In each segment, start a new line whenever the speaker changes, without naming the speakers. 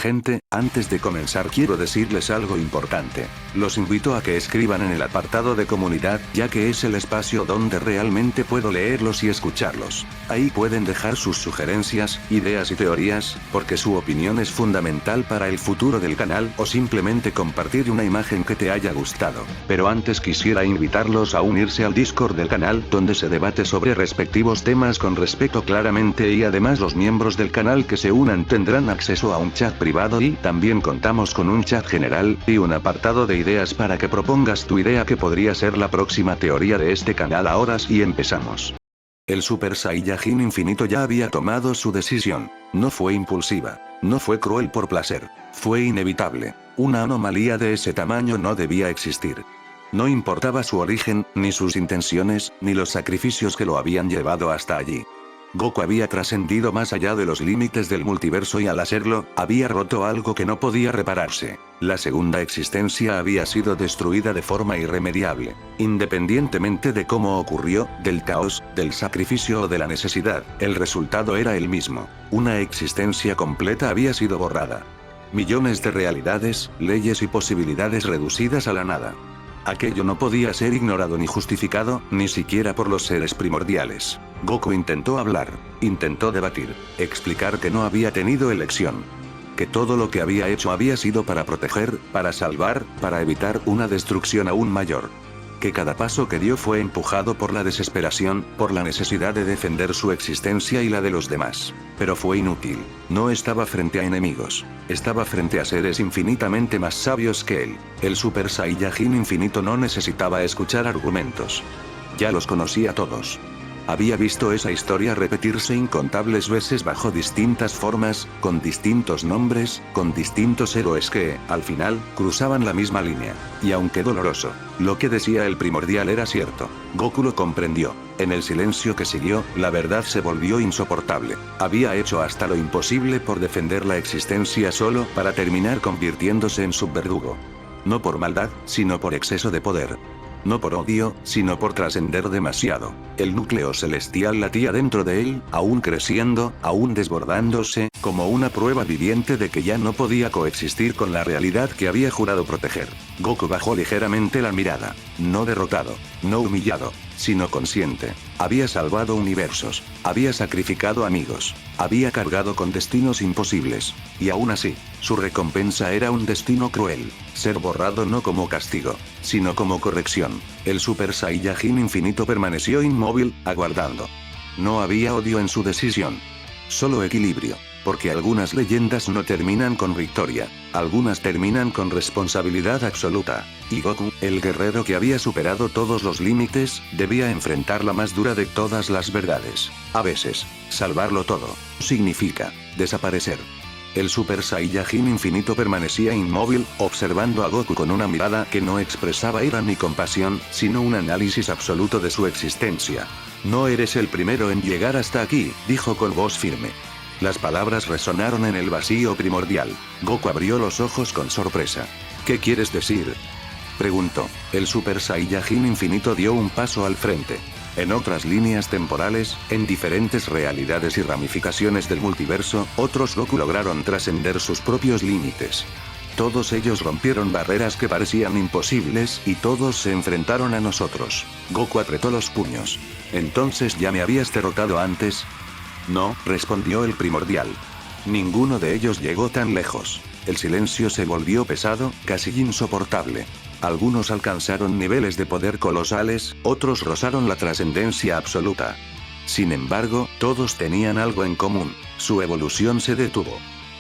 Gente, antes de comenzar quiero decirles algo importante. Los invito a que escriban en el apartado de comunidad, ya que es el espacio donde realmente puedo leerlos y escucharlos. Ahí pueden dejar sus sugerencias, ideas y teorías, porque su opinión es fundamental para el futuro del canal, o simplemente compartir una imagen que te haya gustado. Pero antes quisiera invitarlos a unirse al Discord del canal, donde se debate sobre respectivos temas con respeto claramente, y además los miembros del canal que se unan tendrán acceso a un chat privado y también contamos con un chat general, y un apartado de ideas para que propongas tu idea que podría ser la próxima teoría de este canal. Ahora sí empezamos. El Super Saiyajin Infinito ya había tomado su decisión. No fue impulsiva. No fue cruel por placer. Fue inevitable. Una anomalía de ese tamaño no debía existir. No importaba su origen, ni sus intenciones, ni los sacrificios que lo habían llevado hasta allí. Goku había trascendido más allá de los límites del multiverso y al hacerlo, había roto algo que no podía repararse. La segunda existencia había sido destruida de forma irremediable. Independientemente de cómo ocurrió, del caos, del sacrificio o de la necesidad, el resultado era el mismo. Una existencia completa había sido borrada. Millones de realidades, leyes y posibilidades reducidas a la nada. Aquello no podía ser ignorado ni justificado, ni siquiera por los seres primordiales. Goku intentó hablar, intentó debatir, explicar que no había tenido elección. Que todo lo que había hecho había sido para proteger, para salvar, para evitar una destrucción aún mayor. Que cada paso que dio fue empujado por la desesperación, por la necesidad de defender su existencia y la de los demás. Pero fue inútil. No estaba frente a enemigos. Estaba frente a seres infinitamente más sabios que él. El Super Saiyajin Infinito no necesitaba escuchar argumentos. Ya los conocía todos. Había visto esa historia repetirse incontables veces bajo distintas formas, con distintos nombres, con distintos héroes que, al final, cruzaban la misma línea. Y aunque doloroso, lo que decía el primordial era cierto. Goku lo comprendió. En el silencio que siguió, la verdad se volvió insoportable. Había hecho hasta lo imposible por defender la existencia solo para terminar convirtiéndose en su verdugo. No por maldad, sino por exceso de poder. No por odio, sino por trascender demasiado. El núcleo celestial latía dentro de él, aún creciendo, aún desbordándose, como una prueba viviente de que ya no podía coexistir con la realidad que había jurado proteger. Goku bajó ligeramente la mirada. No derrotado, no humillado, sino consciente. Había salvado universos, había sacrificado amigos, había cargado con destinos imposibles. Y aún así, su recompensa era un destino cruel. Ser borrado no como castigo, sino como corrección. El Super Saiyajin Infinito permaneció inmóvil, aguardando. No había odio en su decisión. Solo equilibrio. Porque algunas leyendas no terminan con victoria, algunas terminan con responsabilidad absoluta. Y Goku, el guerrero que había superado todos los límites, debía enfrentar la más dura de todas las verdades. A veces, salvarlo todo, significa desaparecer. El Super Saiyajin Infinito permanecía inmóvil, observando a Goku con una mirada que no expresaba ira ni compasión, sino un análisis absoluto de su existencia. No eres el primero en llegar hasta aquí, dijo con voz firme. Las palabras resonaron en el vacío primordial. Goku abrió los ojos con sorpresa. ¿Qué quieres decir?, preguntó. El Super Saiyajin Infinito dio un paso al frente. En otras líneas temporales, en diferentes realidades y ramificaciones del multiverso, otros Goku lograron trascender sus propios límites. Todos ellos rompieron barreras que parecían imposibles, y todos se enfrentaron a nosotros. Goku apretó los puños. ¿Entonces ya me habías derrotado antes? No, respondió el primordial. Ninguno de ellos llegó tan lejos. El silencio se volvió pesado, casi insoportable. Algunos alcanzaron niveles de poder colosales, otros rozaron la trascendencia absoluta. Sin embargo, todos tenían algo en común: su evolución se detuvo.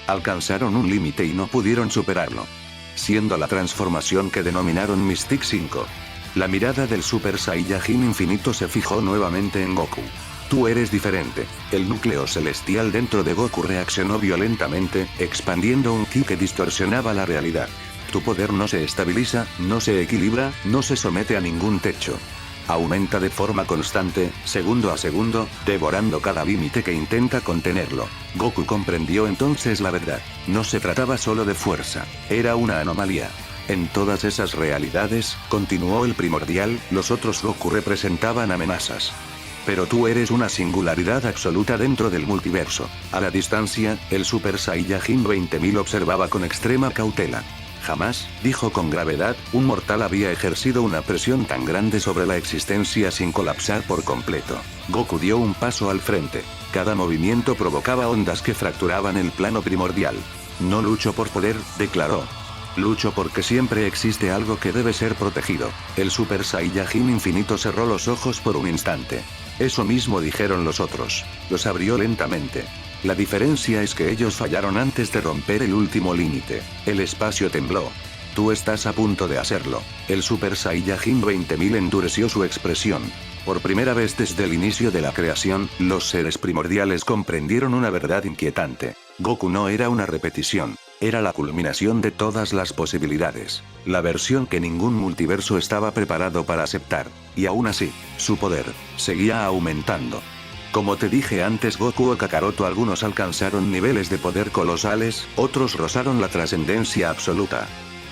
Alcanzaron un límite y no pudieron superarlo. Siendo la transformación que denominaron Mystic 5. La mirada del Super Saiyajin Infinito se fijó nuevamente en Goku. Tú eres diferente. El núcleo celestial dentro de Goku reaccionó violentamente, expandiendo un ki que distorsionaba la realidad. Tu poder no se estabiliza, no se equilibra, no se somete a ningún techo. Aumenta de forma constante, segundo a segundo, devorando cada límite que intenta contenerlo. Goku comprendió entonces la verdad. No se trataba solo de fuerza, era una anomalía. En todas esas realidades, continuó el primordial, los otros Goku representaban amenazas. Pero tú eres una singularidad absoluta dentro del multiverso. A la distancia, el Super Saiyajin 20.000 observaba con extrema cautela. Jamás, dijo con gravedad, un mortal había ejercido una presión tan grande sobre la existencia sin colapsar por completo. Goku dio un paso al frente. Cada movimiento provocaba ondas que fracturaban el plano primordial. No lucho por poder, declaró. Lucho porque siempre existe algo que debe ser protegido. El Super Saiyajin infinito cerró los ojos por un instante. Eso mismo dijeron los otros. Los abrió lentamente. La diferencia es que ellos fallaron antes de romper el último límite. El espacio tembló. Tú estás a punto de hacerlo. El Super Saiyajin 20.000 endureció su expresión. Por primera vez desde el inicio de la creación, los seres primordiales comprendieron una verdad inquietante. Goku no era una repetición. Era la culminación de todas las posibilidades. La versión que ningún multiverso estaba preparado para aceptar. Y aún así, su poder seguía aumentando. Como te dije antes, Goku o Kakaroto, algunos alcanzaron niveles de poder colosales, otros rozaron la trascendencia absoluta.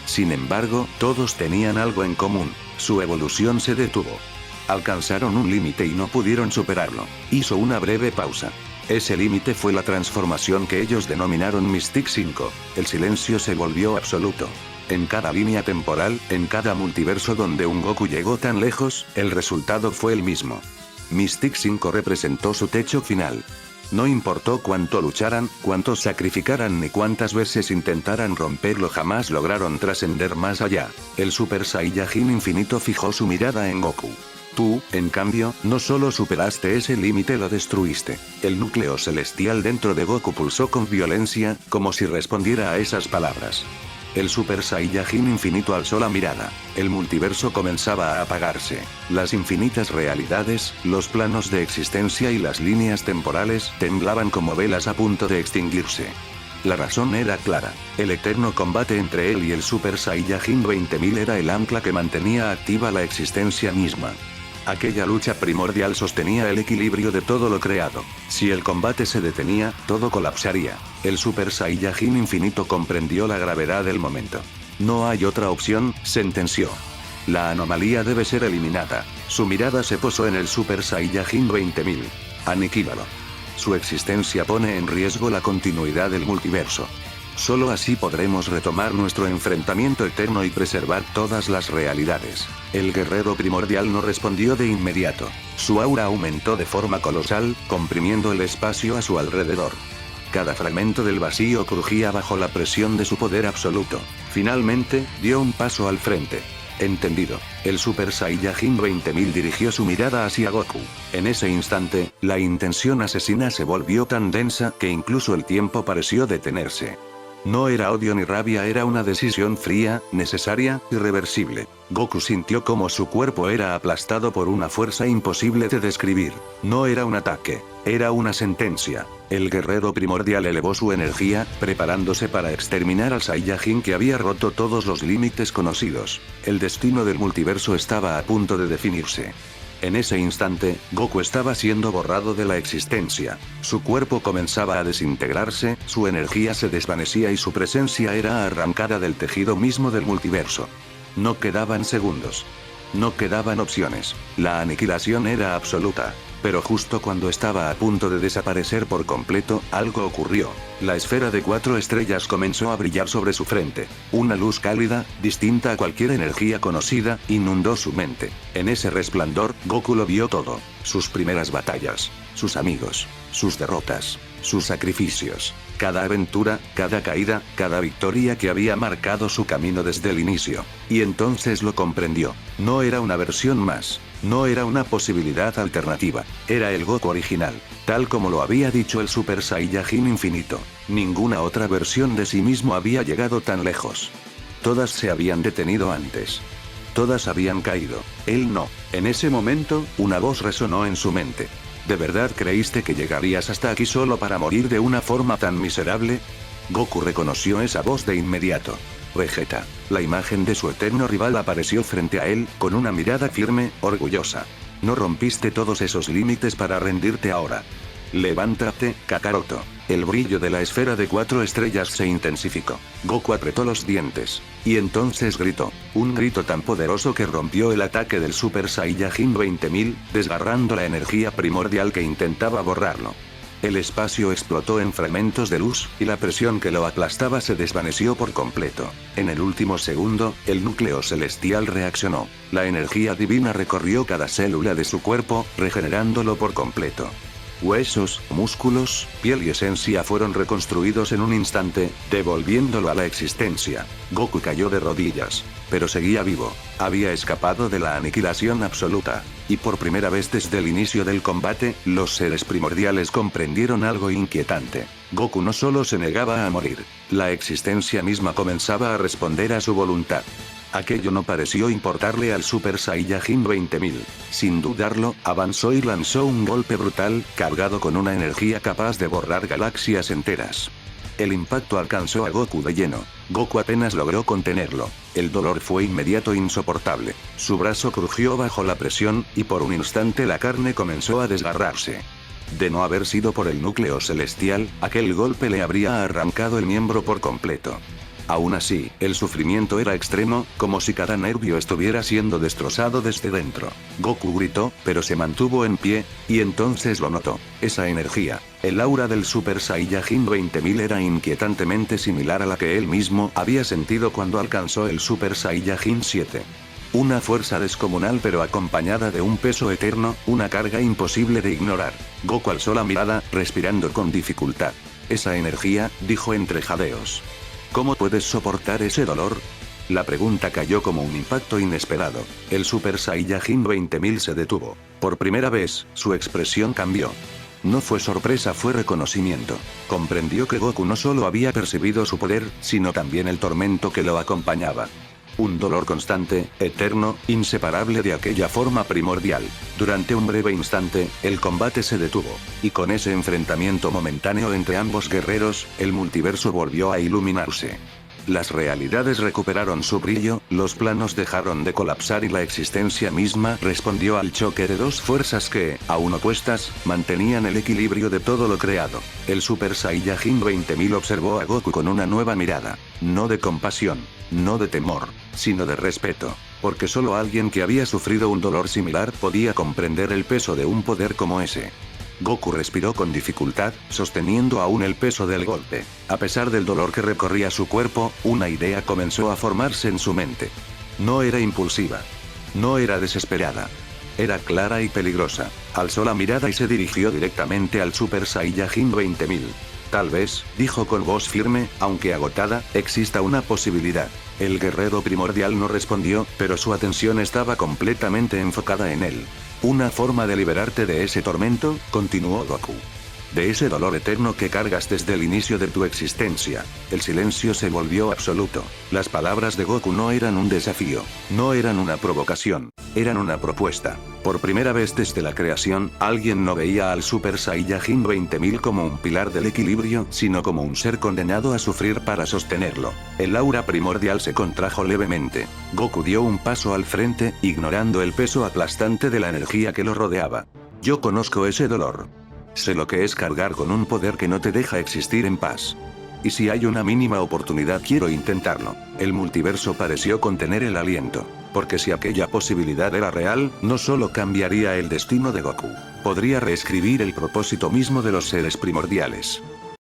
Sin embargo, todos tenían algo en común: su evolución se detuvo. Alcanzaron un límite y no pudieron superarlo. Hizo una breve pausa. Ese límite fue la transformación que ellos denominaron Mystic 5. El silencio se volvió absoluto. En cada línea temporal, en cada multiverso donde un Goku llegó tan lejos, el resultado fue el mismo. Mystic 5 representó su techo final. No importó cuánto lucharan, cuánto sacrificaran ni cuántas veces intentaran romperlo, jamás lograron trascender más allá. El Super Saiyajin infinito fijó su mirada en Goku. Tú, en cambio, no solo superaste ese límite, lo destruiste. El núcleo celestial dentro de Goku pulsó con violencia, como si respondiera a esas palabras. El Super Saiyajin infinito alzó la mirada. El multiverso comenzaba a apagarse. Las infinitas realidades, los planos de existencia y las líneas temporales temblaban como velas a punto de extinguirse. La razón era clara. El eterno combate entre él y el Super Saiyajin 20.000 era el ancla que mantenía activa la existencia misma. Aquella lucha primordial sostenía el equilibrio de todo lo creado. Si el combate se detenía, todo colapsaría. El Super Saiyajin infinito comprendió la gravedad del momento. No hay otra opción, sentenció. La anomalía debe ser eliminada. Su mirada se posó en el Super Saiyajin 20.000. Aniquílalo. Su existencia pone en riesgo la continuidad del multiverso. Solo así podremos retomar nuestro enfrentamiento eterno y preservar todas las realidades. El guerrero primordial no respondió de inmediato. Su aura aumentó de forma colosal, comprimiendo el espacio a su alrededor. Cada fragmento del vacío crujía bajo la presión de su poder absoluto. Finalmente, dio un paso al frente. Entendido. El Super Saiyajin 20.000 dirigió su mirada hacia Goku. En ese instante, la intención asesina se volvió tan densa que incluso el tiempo pareció detenerse. No era odio ni rabia, era una decisión fría, necesaria, irreversible. Goku sintió como su cuerpo era aplastado por una fuerza imposible de describir. No era un ataque, era una sentencia. El guerrero primordial elevó su energía, preparándose para exterminar al Saiyajin que había roto todos los límites conocidos. El destino del multiverso estaba a punto de definirse. En ese instante, Goku estaba siendo borrado de la existencia. Su cuerpo comenzaba a desintegrarse, su energía se desvanecía y su presencia era arrancada del tejido mismo del multiverso. No quedaban segundos. No quedaban opciones. La aniquilación era absoluta. Pero justo cuando estaba a punto de desaparecer por completo, algo ocurrió. La esfera de 4 estrellas comenzó a brillar sobre su frente. Una luz cálida, distinta a cualquier energía conocida, inundó su mente. En ese resplandor, Goku lo vio todo. Sus primeras batallas, sus amigos, sus derrotas, sus sacrificios. Cada aventura, cada caída, cada victoria que había marcado su camino desde el inicio. Y entonces lo comprendió. No era una versión más. No era una posibilidad alternativa. Era el Goku original. Tal como lo había dicho el Super Saiyajin infinito. Ninguna otra versión de sí mismo había llegado tan lejos. Todas se habían detenido antes. Todas habían caído. Él no. En ese momento, una voz resonó en su mente. ¿De verdad creíste que llegarías hasta aquí solo para morir de una forma tan miserable? Goku reconoció esa voz de inmediato. Vegeta. La imagen de su eterno rival apareció frente a él, con una mirada firme, orgullosa. No rompiste todos esos límites para rendirte ahora. Levántate, Kakaroto. El brillo de la esfera de 4 estrellas se intensificó. Goku apretó los dientes. Y entonces gritó. Un grito tan poderoso que rompió el ataque del Super Saiyajin 20.000, desgarrando la energía primordial que intentaba borrarlo. El espacio explotó en fragmentos de luz, y la presión que lo aplastaba se desvaneció por completo. En el último segundo, el núcleo celestial reaccionó. La energía divina recorrió cada célula de su cuerpo, regenerándolo por completo. Huesos, músculos, piel y esencia fueron reconstruidos en un instante, devolviéndolo a la existencia. Goku cayó de rodillas. Pero seguía vivo. Había escapado de la aniquilación absoluta. Y por primera vez desde el inicio del combate, los seres primordiales comprendieron algo inquietante. Goku no solo se negaba a morir. La existencia misma comenzaba a responder a su voluntad. Aquello no pareció importarle al Super Saiyajin 20.000. Sin dudarlo, avanzó y lanzó un golpe brutal, cargado con una energía capaz de borrar galaxias enteras. El impacto alcanzó a Goku de lleno. Goku apenas logró contenerlo. El dolor fue inmediato e insoportable. Su brazo crujió bajo la presión, y por un instante la carne comenzó a desgarrarse. De no haber sido por el núcleo celestial, aquel golpe le habría arrancado el miembro por completo. Aún así, el sufrimiento era extremo, como si cada nervio estuviera siendo destrozado desde dentro. Goku gritó, pero se mantuvo en pie, y entonces lo notó. Esa energía, el aura del Super Saiyajin 20.000 era inquietantemente similar a la que él mismo había sentido cuando alcanzó el Super Saiyajin 7. Una fuerza descomunal pero acompañada de un peso eterno, una carga imposible de ignorar. Goku alzó la mirada, respirando con dificultad. Esa energía, dijo entre jadeos. ¿Cómo puedes soportar ese dolor? La pregunta cayó como un impacto inesperado. El Super Saiyajin 20.000 se detuvo. Por primera vez, su expresión cambió. No fue sorpresa, fue reconocimiento. Comprendió que Goku no solo había percibido su poder, sino también el tormento que lo acompañaba. Un dolor constante, eterno, inseparable de aquella forma primordial. Durante un breve instante, el combate se detuvo. Y con ese enfrentamiento momentáneo entre ambos guerreros, el multiverso volvió a iluminarse. Las realidades recuperaron su brillo, los planos dejaron de colapsar y la existencia misma respondió al choque de dos fuerzas que, aún opuestas, mantenían el equilibrio de todo lo creado. El Super Saiyajin 20.000 observó a Goku con una nueva mirada. No de compasión, no de temor, sino de respeto. Porque solo alguien que había sufrido un dolor similar podía comprender el peso de un poder como ese. Goku respiró con dificultad, sosteniendo aún el peso del golpe. A pesar del dolor que recorría su cuerpo, una idea comenzó a formarse en su mente. No era impulsiva. No era desesperada. Era clara y peligrosa. Alzó la mirada y se dirigió directamente al Super Saiyajin 20.000. Tal vez, dijo con voz firme, aunque agotada, exista una posibilidad. El guerrero primordial no respondió, pero su atención estaba completamente enfocada en él. Una forma de liberarte de ese tormento, continuó Goku. De ese dolor eterno que cargas desde el inicio de tu existencia. El silencio se volvió absoluto. Las palabras de Goku no eran un desafío. No eran una provocación. Eran una propuesta. Por primera vez desde la creación, alguien no veía al Super Saiyajin 20.000 como un pilar del equilibrio, sino como un ser condenado a sufrir para sostenerlo. El aura primordial se contrajo levemente. Goku dio un paso al frente, ignorando el peso aplastante de la energía que lo rodeaba. Yo conozco ese dolor. Sé lo que es cargar con un poder que no te deja existir en paz. Y si hay una mínima oportunidad quiero intentarlo. El multiverso pareció contener el aliento. Porque si aquella posibilidad era real, no solo cambiaría el destino de Goku. Podría reescribir el propósito mismo de los seres primordiales.